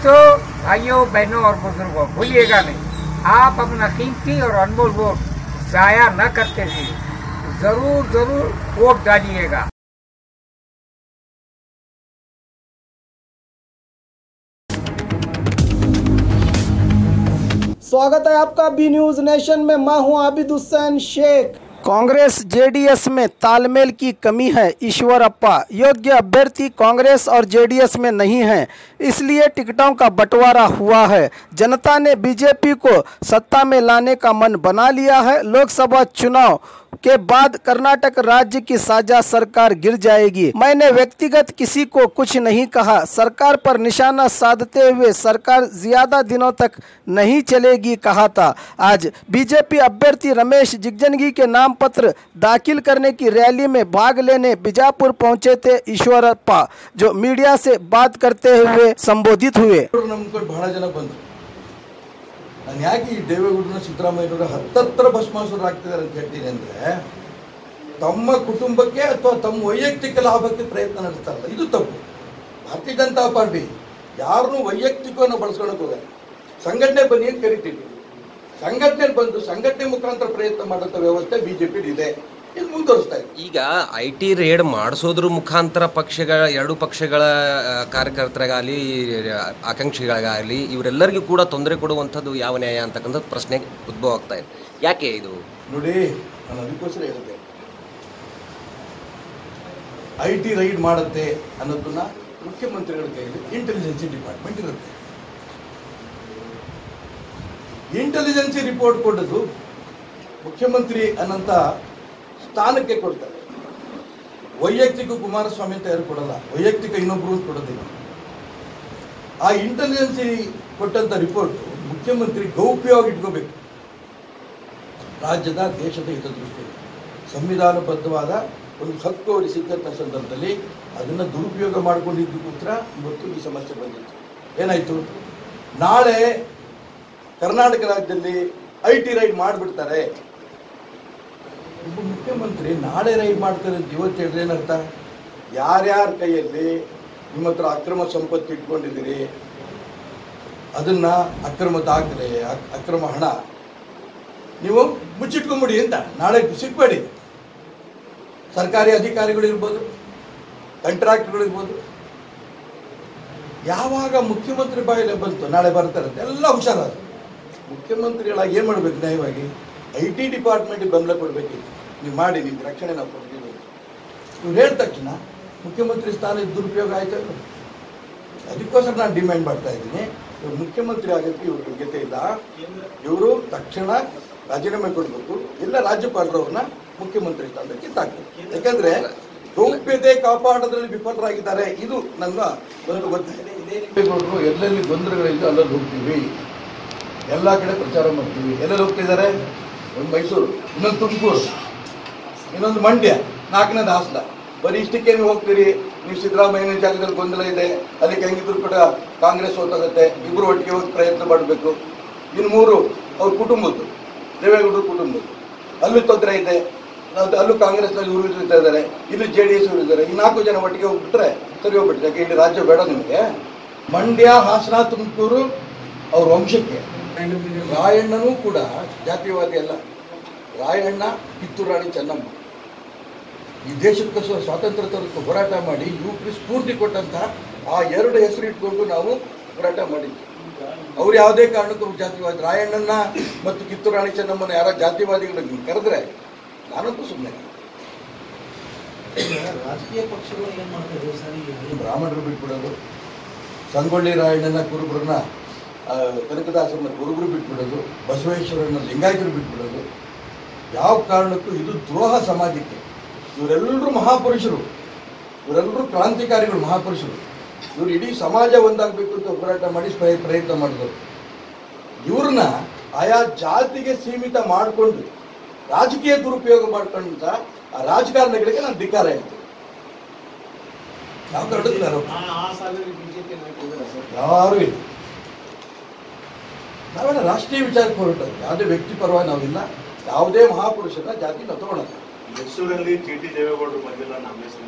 तो भाइयों बहनों और बुजुर्गों भूलिएगा नहीं, आप अपना कीमती और अनमोल वोट जाया न करते हुए जरूर जरूर वोट डालिएगा। स्वागत है आपका बी न्यूज नेशन में। मैं हूं आबिद हुसैन शेख। कांग्रेस जेडीएस में तालमेल की कमी है। ईश्वरप्पा योग्य अभ्यर्थी कांग्रेस और जेडीएस में नहीं है, इसलिए टिकटों का बंटवारा हुआ है। जनता ने बीजेपी को सत्ता में लाने का मन बना लिया है। लोकसभा चुनाव के बाद कर्नाटक राज्य की साझा सरकार गिर जाएगी। मैंने व्यक्तिगत किसी को कुछ नहीं कहा। सरकार पर निशाना साधते हुए सरकार ज्यादा दिनों तक नहीं चलेगी कहा था। आज बीजेपी अभ्यर्थी रमेश जिगजनगी के नाम पत्र दाखिल करने की रैली में भाग लेने बीजापुर पहुंचे थे ईश्वरप्पा, जो मीडिया से बात करते हुए संबोधित हुए। ನಾನು ಯಾಕೆ ಈ ದೇವೇಗೌಡನ ಸಿದ್ದರಾಮಯ್ಯನವರ ಹತ್ತತ್ರ ಭಸ್ಮಾಸುರ ಆಗ್ತಿದ್ದಾರೆ ಅಂತ ಹೇಳ್ತೀನಿ ಅಂದರೆ, ತಮ್ಮ ಕುಟುಂಬಕ್ಕೆ ಅಥವಾ ತಮ್ಮ ವೈಯಕ್ತಿಕ ಲಾಭಕ್ಕೆ ಪ್ರಯತ್ನ ನಡೆಸ್ತಾರಲ್ಲ, ಇದು ತಪ್ಪು. ಭಾರತೀಯ ಜನತಾ ಪಾರ್ಟಿ ಯಾರನ್ನೂ ವೈಯಕ್ತಿಕವನ್ನು ಬಳಸ್ಕೊಳ್ಳೋಕೆ ಹೋಗಲ್ಲ. ಸಂಘಟನೆ ಬನ್ನಿ ಅಂತ ಕರಿತೀವಿ. ಸಂಘಟನೆ ಬಂದು ಸಂಘಟನೆ ಮುಖಾಂತರ ಪ್ರಯತ್ನ ಮಾಡೋಂಥ ವ್ಯವಸ್ಥೆ ಬಿಜೆಪಿ ಇದೆ. ಇದು ಮುಂದುವರಿಸ್ತಾ ಇದೆ. ಈಗ IT ರೇಡ್ ಮಾಡಿಸೋದ್ರ ಮುಖಾಂತರ ಎರಡು ಪಕ್ಷಗಳ ಕಾರ್ಯಕರ್ತರಿಗಾಗಲಿ ಆಕಾಂಕ್ಷಿಗಳಿಗಾಗಲಿ ಇವರೆಲ್ಲರಿಗೂ ಕೂಡ ತೊಂದರೆ ಕೊಡುವಂಥದ್ದು ಯಾವ ನ್ಯಾಯ ಅಂತಕ್ಕಂಥ ಪ್ರಶ್ನೆ ಉದ್ಭವ ಆಗ್ತಾ ಇದೆ. ಯಾಕೆ ಇದು ನೋಡಿ, ನಾನು ಅದಕ್ಕೋಸ್ಕರ ಹೇಳಿದೆ, IT ರೈಡ್ ಮಾಡುತ್ತೆ ಅನ್ನೋದನ್ನ ಮುಖ್ಯಮಂತ್ರಿಗಳ ಕೈಯಲ್ಲಿ ಇಂಟೆಲಿಜೆನ್ಸಿ ಡಿಪಾರ್ಟ್ಮೆಂಟ್ ಇರುತ್ತೆ. ಇಂಟೆಲಿಜೆನ್ಸಿ ರಿಪೋರ್ಟ್ ಕೊಡೋದು ಮುಖ್ಯಮಂತ್ರಿ ಅನ್ನಂತ ಸ್ಥಾನಕ್ಕೆ ಕೊಡ್ತಾರೆ. ವೈಯಕ್ತಿಕ ಕುಮಾರಸ್ವಾಮಿ ಅಂತ ಯಾರು ಕೊಡಲ್ಲ, ವೈಯಕ್ತಿಕ ಇನ್ನೊಬ್ರು ಕೊಡೋದಿಲ್ಲ. ಆ ಇಂಟೆಲಿಜೆನ್ಸಿ ಕೊಟ್ಟಂತ ರಿಪೋರ್ಟ್ ಮುಖ್ಯಮಂತ್ರಿ ಗೌಪ್ಯವಾಗಿ ಇಟ್ಕೋಬೇಕು. ರಾಜ್ಯದ ದೇಶದ ಹಿತದೃಷ್ಟಿಯಿಂದ ಸಂವಿಧಾನಬದ್ಧವಾದ ಒಂದು ಹಕ್ಕು ಅವರಿಗೆ ಸಿಕ್ಕಂಥ ಸಂದರ್ಭದಲ್ಲಿ ಅದನ್ನು ದುರುಪಯೋಗ ಮಾಡಿಕೊಂಡಿದ್ದಕ್ಕೋಸ್ಕರ ಇವತ್ತು ಈ ಸಮಸ್ಯೆ ಬಂದಿತ್ತು. ಏನಾಯಿತು, ನಾಳೆ ಕರ್ನಾಟಕ ರಾಜ್ಯದಲ್ಲಿ IT ರೈಡ್ ಮಾಡಿಬಿಡ್ತಾರೆ. ಒಬ್ಬ ಮುಖ್ಯಮಂತ್ರಿ ನಾಳೆ ರೈಡ್ ಮಾಡ್ತಾರೆ ಅಂತ ಇವತ್ತು ಹೇಳಿದ್ರೆ ಏನರ್ಥ? ಯಾರ್ಯಾರ ಕೈಯಲ್ಲಿ ನಿಮ್ಮ ಹತ್ರ ಅಕ್ರಮ ಸಂಪತ್ತು ಇಟ್ಕೊಂಡಿದ್ದೀರಿ, ಅದನ್ನು ಅಕ್ರಮ ದಾಖಲೆ, ಅಕ್ರಮ ಹಣ ನೀವು ಮುಚ್ಚಿಟ್ಕೊಂಬಿಡಿ ಅಂತ ನಾಳೆ ಸಿಕ್ಬೇಡಿ. ಸರ್ಕಾರಿ ಅಧಿಕಾರಿಗಳಿರ್ಬೋದು, ಕಾಂಟ್ರಾಕ್ಟ್ಗಳಿರ್ಬೋದು, ಯಾವಾಗ ಮುಖ್ಯಮಂತ್ರಿ ಬಾಯಿಲೆ ಬಂತು ನಾಳೆ ಬರ್ತಾರೆ ಎಲ್ಲ ಹುಷಾರಾದ ಮುಖ್ಯಮಂತ್ರಿಗಳಾಗಿ ಏನು ಮಾಡಬೇಕು? ನ್ಯಾಯವಾಗಿ IT ಡಿಪಾರ್ಟ್ಮೆಂಟಿಗೆ ಬೆಂಬಲ ಕೊಡಬೇಕಿತ್ತು. ನೀವು ಮಾಡಿ, ನಿಮ್ಗೆ ರಕ್ಷಣೆ ನಾವು ಕೊಡ್ತೀವಿ. ಇವ್ರು ಹೇಳಿದ ತಕ್ಷಣ ಮುಖ್ಯಮಂತ್ರಿ ಸ್ಥಾನದ ದುರುಪಯೋಗ ಆಯ್ತು. ಅದಕ್ಕೋಸ್ಕರ ನಾನು ಡಿಮ್ಯಾಂಡ್ ಮಾಡ್ತಾ ಇದ್ದೀನಿ, ಇವ್ರು ಮುಖ್ಯಮಂತ್ರಿ ಆಗೋಕ್ಕೆ ಇವ್ರ ಯೋಗ್ಯತೆ ಇಲ್ಲ. ಇವರು ತಕ್ಷಣ ರಾಜೀನಾಮೆ ಕೊಡಬೇಕು, ಇಲ್ಲ ರಾಜ್ಯಪಾಲರವ್ರನ್ನ ಮುಖ್ಯಮಂತ್ರಿ ಸ್ಥಾನಕ್ಕೆ ಕಿತ್ತಾಕ್ಬೇಕು. ಯಾಕಂದ್ರೆ ಗೌಪ್ಯತೆ ಕಾಪಾಡೋದ್ರಲ್ಲಿ ವಿಫಲರಾಗಿದ್ದಾರೆ. ಇದು ನನ್ನ ಒಂದು ಗೊತ್ತಿದೆ. ಎಲ್ಲೆಲ್ಲಿ ಗೊಂದಲಗಳಿದ್ದು ಅಲ್ಲಲ್ಲಿ ಹೋಗ್ತೀವಿ, ಎಲ್ಲ ಕಡೆ ಪ್ರಚಾರ ಮಾಡ್ತೀವಿ. ಎಲ್ಲೆಲ್ಲಿ ಹೋಗ್ತಿದ್ದಾರೆ? ಒಂದು ಮೈಸೂರು, ಇನ್ನೊಂದು ತುಮಕೂರು, ಇನ್ನೊಂದು ಮಂಡ್ಯ, 4ನೇದು ಹಾಸನ. ಬರೀ ಇಷ್ಟಕ್ಕೆ ನೀವು ಹೋಗ್ತೀರಿ. ನೀವು ಸಿದ್ದರಾಮಯ್ಯನ ಜಾಗದಲ್ಲಿ ಗೊಂದಲ ಇದೆ, ಅದಕ್ಕೆ ಹೆಂಗಿದ್ರು ಕೂಡ ಕಾಂಗ್ರೆಸ್ ಹೋಗುತ್ತೆ, ಇಬ್ಬರು ಒಟ್ಟಿಗೆ ಹೋಗಿ ಪ್ರಯತ್ನ ಮಾಡಬೇಕು. ಇನ್ನು 3 ಅವ್ರ ಕುಟುಂಬದ್ದು, ದೇವೇಗೌಡರ ಕುಟುಂಬದ್ದು, ಅಲ್ಲೂ ತೊಂದರೆ ಇದೆ. ಅಲ್ಲೂ ಕಾಂಗ್ರೆಸ್ನಲ್ಲಿ ಇವರು ಇರ್ತಾ ಇದ್ದಾರೆ, ಇಲ್ಲಿ JDS ಇವರು ಇದ್ದಾರೆ. ಈ 4 ಜನ ಒಟ್ಟಿಗೆ ಹೋಗ್ಬಿಟ್ರೆ ಸರಿ ಹೋಗ್ಬಿಟ್ಟು, ಯಾಕೆ ಇಡೀ ರಾಜ್ಯ ಬೇಡ ನಿಮಗೆ. ಮಂಡ್ಯ, ಹಾಸನ, ತುಮಕೂರು ಅವ್ರ ವಂಶಕ್ಕೆ. ರಾಯಣ್ಣನೂ ಕೂಡ ಜಾತಿವಾದಿ ಅಲ್ಲ. ರಾಯಣ್ಣ, ಕಿತ್ತೂರು ರಾಣಿ ಚೆನ್ನಮ್ಮ ಈ ದೇಶಕ್ಕೋಸ್ಕರ ಸ್ವಾತಂತ್ರ್ಯ ತರಕ್ಕೆ ಹೋರಾಟ ಮಾಡಿ ಯುವಕರಿಗೆ ಸ್ಫೂರ್ತಿ ಕೊಟ್ಟಂತ ಆ 2 ಹೆಸರು ಇಟ್ಕೊಂಡು ನಾವು ಹೋರಾಟ ಮಾಡಿದ್ವಿ. ಅವ್ರು ಯಾವುದೇ ಕಾರಣಕ್ಕೂ ಜಾತಿವಾದಿ, ರಾಯಣ್ಣನ ಮತ್ತು ಕಿತ್ತೂರು ರಾಣಿ ಚೆನ್ನಮ್ಮನ ಯಾರ ಜಾತಿವಾದಿಗಳಿಗೆ ಕರೆದ್ರೆ ನಾನಂತೂ ಸುಮ್ಮನೆ. ರಾಜಕೀಯ ಪಕ್ಷಗಳು ಏನು ಮಾಡ್ತಾರೆ? ಬ್ರಾಹ್ಮಣರು ಬಿಟ್ಬಿಡೋದು, ಸಂಗೊಳ್ಳಿ ರಾಯಣ್ಣನ ಕುರುಬರನ್ನ ಕನಕದಾಸರನ್ನ ಕುರುಬರು ಬಿಟ್ಬಿಡೋದು, ಬಸವೇಶ್ವರನ ಲಿಂಗಾಯತರು ಬಿಟ್ಬಿಡೋದು, ಯಾವ ಕಾರಣಕ್ಕೂ ಇದು ದ್ರೋಹ ಸಮಾಜಕ್ಕೆ. ಇವರೆಲ್ಲರೂ ಮಹಾಪುರುಷರು, ಇವರೆಲ್ಲರೂ ಕ್ರಾಂತಿಕಾರಿಗಳು, ಮಹಾಪುರುಷರು. ಇವರು ಇಡೀ ಸಮಾಜ ಒಂದಾಗಬೇಕು ಅಂತ ಹೋರಾಟ ಮಾಡಿ ಪ್ರಯತ್ನ ಮಾಡಿದರು. ಇವ್ರನ್ನ ಆಯಾ ಜಾತಿಗೆ ಸೀಮಿತ ಮಾಡಿಕೊಂಡು ರಾಜಕೀಯ ದುರುಪಯೋಗ ಮಾಡ್ಕೊಂಡಂತ ಆ ರಾಜಕಾರಣಿಗಳಿಗೆ ನಾನು ಧಿಕ್ಕಾರ ಹೇಳ್ತೀನಿ. ಯಾವ ಯಾರು ಇಲ್ಲ. ನಾವೆಲ್ಲ ರಾಷ್ಟ್ರೀಯ ವಿಚಾರಕ್ಕೆ ಹೊರಟದ್ದು, ಯಾವುದೇ ವ್ಯಕ್ತಿ ಪರವಾಗಿ ನಾವಿಲ್ಲ. ಯಾವುದೇ ಮಹಾಪುರುಷನ ಜಾತಿ ನಾವು ತಗೊಳ್ಳೋಣ. ಮೈಸೂರಲ್ಲಿ TT ದೇವೇಗೌಡರು ಬಂದಿಲ್ಲ, ನಾಮಿನೇಷನ್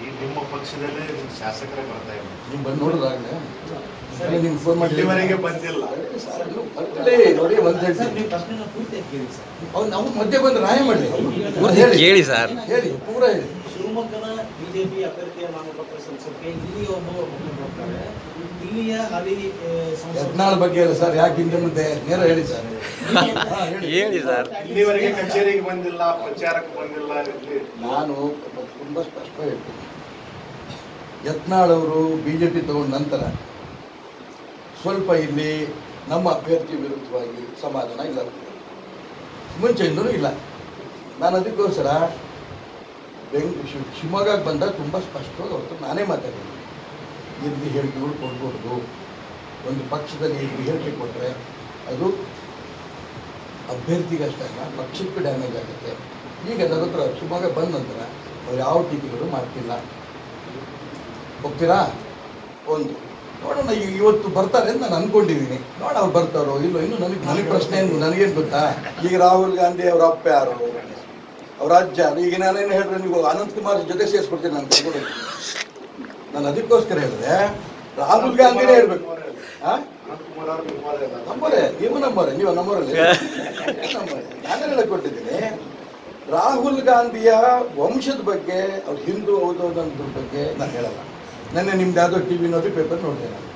ಈ ನಿಮ್ಮ ಪಕ್ಷದಲ್ಲೇ ಶಾಸಕರೇ ಬರ್ತಾ ಇದ್ದಾರೆ. ನೀವು ಬಂದು ನೋಡೋದಾಗಲೇ ನಿಮ್ಗೆ ಫೋನ್ ಮಾಡಿ ಇಲ್ಲಿವರೆಗೆ ಬಂದಿಲ್ಲ. ನೋಡಿ ಅವ್ನು ನಾವು ಮಧ್ಯೆ ಬಂದು ರಾಯ ಮಾಡಲಿ ಹೇಳಿ ಸರ್, ಹೇಳಿ ಪೂರ ಹೇಳಿ. ಶಿವಮೊಗ್ಗದ ಬಿಜೆಪಿ ಅಭ್ಯರ್ಥಿಯ ನಾಮಪತ್ರ ಸಲ್ಲಿಸೋಕೆ ಇಲ್ಲಿ ಒಬ್ಬ ಹೋಗ್ತಾರೆ. ಇಲ್ಲಿಯ ಹಾಲಿ ಯತ್ನಾಳ್ ಬಗ್ಗೆ ಇಲ್ಲ ಸರ್, ಯಾಕೆ ಹಿಂದೆ ಮುಂದೆ ನೇರ ಹೇಳಿ ಸರ್. ಹೇಳಿ ಸರ್. ಇಲ್ಲಿವರೆಗೆ ಕಚೇರಿಗೆ ಬಂದಿಲ್ಲ, ಪ್ರಚಾರಕ್ಕೆ ಬಂದಿಲ್ಲ. ನಾನು ತುಂಬ ಸ್ಪಷ್ಟ ಹೇಳ್ತೀನಿ, ಯತ್ನಾಳ್ ಅವರು ಬಿಜೆಪಿ ತಗೊಂಡ ನಂತರ ಸ್ವಲ್ಪ ಇಲ್ಲಿ ನಮ್ಮ ಅಭ್ಯರ್ಥಿ ವಿರುದ್ಧವಾಗಿ ಸಮಾಧಾನ ಇಲ್ಲ, ಮುಂಚೆಯಿಂದಲೂ ಇಲ್ಲ. ನಾನು ಅದಕ್ಕೋಸ್ಕರ ಶಿವಮೊಗ್ಗಕ್ಕೆ ಬಂದಾಗ ತುಂಬ ಸ್ಪಷ್ಟವಾಗಿ ಅವ್ರ ನಾನೇ ಮಾತಾಡಿದ್ದೀನಿ. ಇರ್ದು ಹೇಳಿಕೆಗಳು ಕೊಡ್ಬೋದು, ಒಂದು ಪಕ್ಷದಲ್ಲಿ ಇರ್ದು ಹೇಳಿಕೆ ಕೊಟ್ಟರೆ ಅದು ಅಭ್ಯರ್ಥಿಗಷ್ಟಲ್ಲ ಪಕ್ಷಕ್ಕೂ ಡ್ಯಾಮೇಜ್ ಆಗುತ್ತೆ. ಈಗ ನನ್ನ ಹತ್ರ ಶಿವಮೊಗ್ಗ ಬಂದ ನಂತರ ಅವ್ರು ಯಾವ ಟೀಕೆಗಳು ಮಾಡ್ತಿಲ್ಲ. ಹೋಗ್ತೀರಾ? ಒಂದು ನೋಡೋಣ, ಈಗ ಇವತ್ತು ಬರ್ತಾರೆ ಅಂತ ನಾನು ಅಂದ್ಕೊಂಡಿದ್ದೀನಿ. ನೋಡ ಅವ್ರು ಬರ್ತಾರೋ ಇಲ್ಲೋ, ಇನ್ನು ನನಗೆ ಪ್ರಶ್ನೆ ಏನು, ನನಗೇನು ಗೊತ್ತಾ. ಈಗ ರಾಹುಲ್ ಗಾಂಧಿ ಅವರ ಅಪ್ಪ ಯಾರು, ಅವ್ರ ಅಜ್ಜ ಯಾರು, ಈಗ ನಾನೇನು ಹೇಳಿದ್ರೆ ನೀವು ಅನಂತಕುಮಾರ್ ಜೊತೆ ಸೇರಿಸ್ಕೊಡ್ತೀನಿ ನಾನು ತಗೊಂಡು. ನಾನು ಅದಕ್ಕೋಸ್ಕರ ಹೇಳಿದೆ ರಾಹುಲ್ ಗಾಂಧಿನೇ ಹೇಳ್ಬೇಕು. ನಂಬರೇ ನೀವು ನಂಬರೇ, ನೀವು ನಂಬರಲ್ಲಿ ನಾನೇ ಹೇಳಕ್ ಕೊಟ್ಟಿದ್ದೀನಿ. ರಾಹುಲ್ ಗಾಂಧಿಯ ವಂಶದ ಬಗ್ಗೆ, ಅವ್ರು ಹಿಂದೂ ಹೌದು ಅನ್ನೋದ್ರ ಬಗ್ಗೆ ನಾನು ಹೇಳಲ್ಲ. ನೆನ್ನೆ ನಿಮ್ದು ಯಾವುದೋ ಟಿ ವಿನೋದು ಪೇಪರ್ ನೋಡಿದೆ ನಾನು.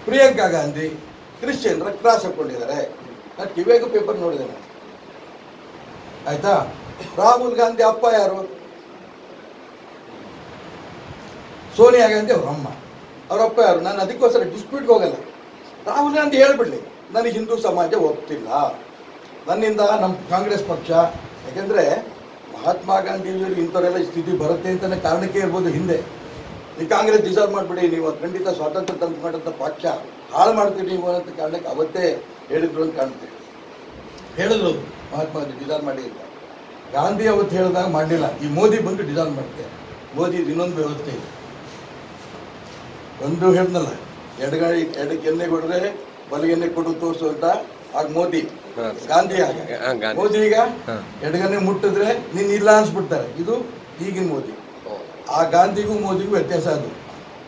ಪ್ರಿಯಾಂಕಾ ಗಾಂಧಿ ಕ್ರಿಶ್ಚಿಯನ್ರ ಕ್ರಾಸ್ ಹಾಕ್ಕೊಂಡಿದ್ದಾರೆ, ನಾನು ಟಿವಿಯಾಗೂ ಪೇಪರ್ ನೋಡಿದೆ ನಾನು. ಆಯ್ತಾ? ರಾಹುಲ್ ಗಾಂಧಿ ಅಪ್ಪ ಯಾರು? ಸೋನಿಯಾ ಗಾಂಧಿ ಅವ್ರ ಅಮ್ಮ. ಅವರಪ್ಪ ಯಾರು? ನಾನು ಅದಕ್ಕೋಸ್ಕರ ಡಿಸ್ಪ್ಯೂಟ್ಗೆ ಹೋಗಲ್ಲ. ರಾಹುಲ್ ಗಾಂಧಿ ಹೇಳ್ಬಿಡ್ಲಿ ನನಗೆ ಹಿಂದೂ ಸಮಾಜ ಒಪ್ತಿಲ್ಲ, ನನ್ನಿಂದ ನಮ್ಮ ಕಾಂಗ್ರೆಸ್ ಪಕ್ಷ, ಯಾಕೆಂದರೆ ಮಹಾತ್ಮ ಗಾಂಧಿಯವರು ಇಂಥವರೆಲ್ಲ ಸ್ಥಿತಿ ಬರುತ್ತೆ ಅಂತಲೇ ಕಾರಣಕ್ಕೆ ಇರ್ಬೋದು ಹಿಂದೆ. ಈ ಕಾಂಗ್ರೆಸ್ ಡಿಸಾಲ್ವ್ ಮಾಡಿಬಿಡಿ, ನೀವು ಖಂಡಿತ ಸ್ವಾತಂತ್ರ್ಯ ತಂದು ಮಾಡೋಂಥ ಪಕ್ಷ ಹಾಳು ಮಾಡ್ತೀರಿ ನೀವು ಅನ್ನೋಂಥ ಕಾರಣಕ್ಕೆ ಅವತ್ತೇ ಹೇಳಿದ್ರು ಅಂತ ಕಾಣ್ತೀವಿ. ಹೇಳಿದ್ರು ಮಹಾತ್ಮ ಗಾಂಧಿ ಡಿಸಾಲ್ವ್ ಮಾಡಿ ಅಂತ. ಗಾಂಧಿ ಅವತ್ತು ಹೇಳಿದಾಗ ಮಾಡಲಿಲ್ಲ. ಈ ಮೋದಿ ಬಂದು ಡಿಸಾಲ್ವ್ ಮಾಡ್ತಾರೆ. ಮೋದಿ ಇನ್ನೊಂದು ವ್ಯವಸ್ಥೆ ಇದೆ. ಒಂದು ಹೇಳಿದ್ನಲ್ಲ, ಎಡಕ್ಕೆ ಎಣ್ಣೆ ಕೊಡ್ರೆ ಬಲಗೆಣ್ಣೆ ಕೊಡು ತೋರಿಸು ಅಂತ. ಆಗ ಮೋದಿ, ಗಾಂಧಿ ಆಗ ಮೋದಿ. ಈಗ ಎಡಗನ್ನೇ ಮುಟ್ಟಿದ್ರೆ ನೀನು ಇಲ್ಲ ಅನ್ಸ್ಬಿಡ್ತಾರೆ. ಇದು ಈಗಿನ ಮೋದಿ. ಆ ಗಾಂಧಿಗೂ ಮೋದಿಗೂ ವ್ಯತ್ಯಾಸ. ಅದು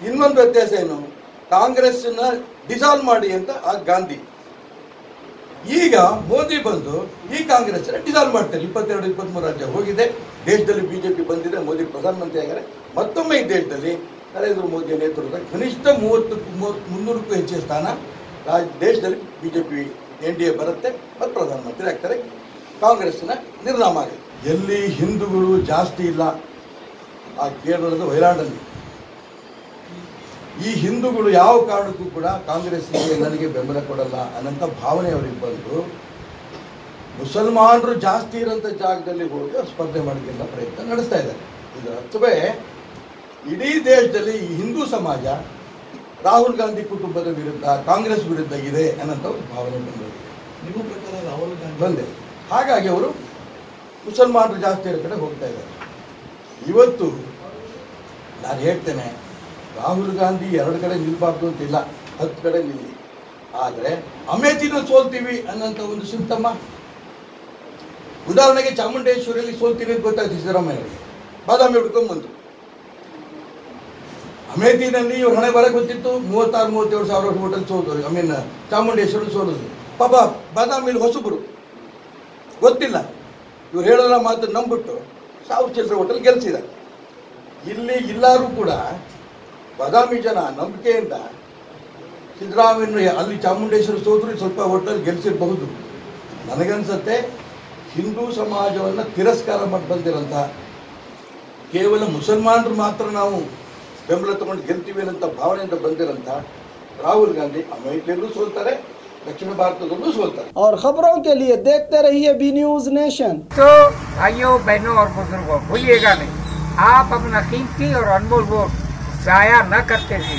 ಇನ್ನೊಂದು ವ್ಯತ್ಯಾಸ ಏನು, ಕಾಂಗ್ರೆಸ್ನ ಡಿಸಾಲ್ವ್ ಮಾಡಿ ಅಂತ ಆ ಗಾಂಧಿ. ಈಗ ಮೋದಿ ಬಂದು ಈ ಕಾಂಗ್ರೆಸ್ ಡಿಸಾಲ್ವ್ ಮಾಡ್ತಾರೆ. 22-23 ರಾಜ್ಯ ಹೋಗಿದೆ. ದೇಶದಲ್ಲಿ ಬಿಜೆಪಿ ಬಂದಿದೆ, ಮೋದಿ ಪ್ರಧಾನಮಂತ್ರಿ ಆಗಿದ್ದಾರೆ. ಮತ್ತೊಮ್ಮೆ ಈ ದೇಶದಲ್ಲಿ ನರೇಂದ್ರ ಮೋದಿ ನೇತೃತ್ವದ ಕನಿಷ್ಠ 300ಕ್ಕೂ ಹೆಚ್ಚಿನ ಸ್ಥಾನ ದೇಶದಲ್ಲಿ ಬಿಜೆಪಿ NDA ಬರುತ್ತೆ ಮತ್ತು ಪ್ರಧಾನಮಂತ್ರಿ ಆಗ್ತಾರೆ. ಕಾಂಗ್ರೆಸ್ನ ನಿರ್ನಾಮ ಆಗಿದೆ. ಎಲ್ಲಿ ಹಿಂದೂಗಳು ಜಾಸ್ತಿ ಇಲ್ಲ, ಆ ಕೇರಳದ ವಯನಾಡಲ್ಲಿ ಈ ಹಿಂದೂಗಳು ಯಾವ ಕಾರಣಕ್ಕೂ ಕೂಡ ಕಾಂಗ್ರೆಸ್ಗೆ ನನಗೆ ಬೆಂಬಲ ಕೊಡಲ್ಲ ಅನ್ನೋಂಥ ಭಾವನೆ ಅವರಿಗೆ ಬಂದು ಮುಸಲ್ಮಾನರು ಜಾಸ್ತಿ ಇರೋಂಥ ಜಾಗದಲ್ಲಿ ಹೋಗಿ ಅವ್ರು ಸ್ಪರ್ಧೆ ಮಾಡೋಕ್ಕೆಲ್ಲ ಪ್ರಯತ್ನ ನಡೆಸ್ತಾ ಇದ್ದಾರೆ. ಇದರ ಅರ್ಥವೇ ಇಡೀ ದೇಶದಲ್ಲಿ ಈ ಹಿಂದೂ ಸಮಾಜ ರಾಹುಲ್ ಗಾಂಧಿ ಕುಟುಂಬದ ವಿರುದ್ಧ, ಕಾಂಗ್ರೆಸ್ ವಿರುದ್ಧ ಇದೆ ಅನ್ನೋಂಥ ಭಾವನೆ ಬಂದಿದೆ. ನಿಮ್ಮ ಪ್ರಕಾರ ರಾಹುಲ್ ಗಾಂಧಿ ಬಂದೆ. ಹಾಗಾಗಿ ಅವರು ಮುಸಲ್ಮಾನರು ಜಾಸ್ತಿ ಇರೋ ಕಡೆ ಹೋಗ್ತಾ ಇದ್ದಾರೆ. ಇವತ್ತು ನಾನು ಹೇಳ್ತೇನೆ, ರಾಹುಲ್ ಗಾಂಧಿ 2 ಕಡೆ ನಿಲ್ಬಾರ್ದು ಅಂತಿಲ್ಲ, 10 ಕಡೆ ನಿಲ್ಲಿ. ಆದರೆ ಅಮೇಥಿನ ಸೋಲ್ತೀವಿ ಅನ್ನೋಂಥ ಒಂದು ಸಿಂಪ್ಟಮ. ಉದಾಹರಣೆಗೆ ಚಾಮುಂಡೇಶ್ವರಿಯಲ್ಲಿ ಸೋಲ್ತೀವಿ ಅಂತ ಗೊತ್ತಾಯ್ತು ಸಿದ್ದರಾಮಯ್ಯವರಿಗೆ, ಬಾದಾಮಿ ಹುಡ್ಕೊಂಡ್ಬಂತು. ಅಮೇಥಿನಲ್ಲಿ ಇವ್ರು ಹಣೆ ಬರ ಗೊತ್ತಿತ್ತು, 36-37 ಸಾವಿರ ಹೋಟೆಲ್ ಸೋಲೋದು, ಚಾಮುಂಡೇಶ್ವರಿ ಸೋಲೋದು. ಪಾಪ ಬಾದಾಮಿಲಿ ಹೊಸಬರು ಗೊತ್ತಿಲ್ಲ, ಇವ್ರು ಹೇಳೋಲ್ಲ ಮಾತು ನಂಬಿಟ್ಟು 1000 ಚಿಲ್ಲರೆ ಹೋಟೆಲ್ ಗೆಲ್ಸಿದ್ದಾರೆ. ಇಲ್ಲಿ ಎಲ್ಲರೂ ಕೂಡ ಬಾದಾಮಿ ಜನ ನಂಬಿಕೆಯಿಂದ ಸಿದ್ದರಾಮಯ್ಯ ಅಲ್ಲಿ ಚಾಮುಂಡೇಶ್ವರಿ ಸೋದ್ರು ಸ್ವಲ್ಪ ಹೋಟೆಲ್ ಗೆಲ್ಸಿರಬಹುದು. ನನಗನ್ಸತ್ತೆ ಹಿಂದೂ ಸಮಾಜವನ್ನು ತಿರಸ್ಕಾರ ಮಾಡಿ ಬಂದಿರೋಂಥ ಕೇವಲ ಮುಸಲ್ಮಾನರು ಮಾತ್ರ ನಾವು ಬೆಂಬಲ ತಗೊಂಡು ಗೆಲ್ತೀವಿ ಅನ್ನೋಂಥ ಭಾವನೆಯಿಂದ ಬಂದಿರೋಂಥ ರಾಹುಲ್ ಗಾಂಧಿ ಅಮೇರಿಕೆಯಲ್ಲೂ ಸೋಲ್ತಾರೆ, दक्षिण भारत और खबरों के लिए देखते रहिए बी न्यूज नेशन। तो भाइयों बहनों और बुजुर्गों, भूलिएगा नहीं, आप अपना कीमती और अनमोल वोट जाया न करते हुए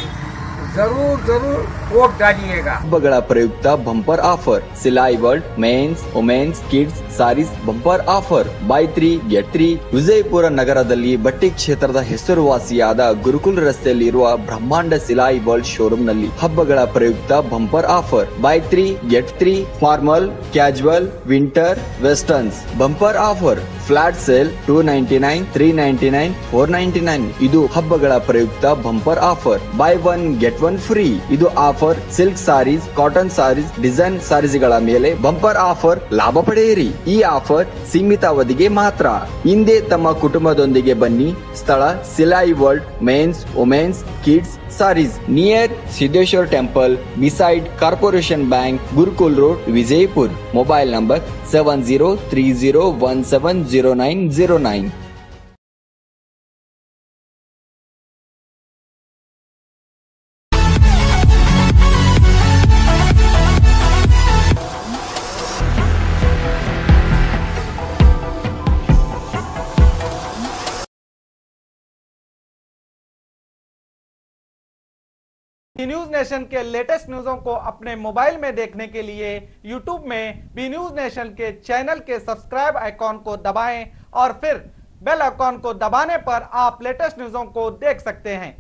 जरूर वोट डालिएगा। ಹಬ್ಬಗಳ ಪ್ರಯುಕ್ತ bumper offer Silai world men's women's kids sarees bumper offer buy 3 get 3 Vijayapura ನಗರದಲ್ಲಿ ಬಟ್ಟೆ ಕ್ಷೇತ್ರದ ಹೆಸರುವಾಸಿಯಾದ ಗುರುಕುಲ್ ರಸ್ತೆಯಲ್ಲಿರುವ ಬ್ರಹ್ಮಾಂಡ ಸಿಲಾಯಿ ವರ್ಲ್ಡ್ ಶೋರೂಮ್ ನಲ್ಲಿ ಹಬ್ಬಗಳ ಪ್ರಯುಕ್ತ bumper offer buy 3 get 3 formal casual winter westerns bumper offer flat sale 299 399 499 ಇದು ಹಬ್ಬಗಳ ಪ್ರಯುಕ್ತ bumper offer buy 1 get 1 free ಇದು offer silk sarees cotton sarees design ಸಾರೀಸ್ಗಳ ಮೇಲೆ ಬಂಪರ್ ಆಫರ್ ಲಾಭ ಪಡೆಯಿರಿ ಈ ಆಫರ್ ಸೀಮಿತ ಅವಧಿಗೆ ಮಾತ್ರ ಹಿಂದೆ ತಮ್ಮ ಕುಟುಂಬದೊಂದಿಗೆ ಬನ್ನಿ ಸ್ಥಳ Silai world men's women's kids sarees near Siddheshwar Temple beside Corporation Bank Gurukul Road Vijaypur mobile number 7030170909 news nation के लेटेस्ट न्यूज़ों को अपने मोबाइल में देखने के लिए यूट्यूब में बी न्यूज नेशन के चैनल के सब्सक्राइब आइकॉन को दबाएं और फिर बेल आइकॉन को दबाने पर आप लेटेस्ट न्यूज़ों को देख सकते हैं।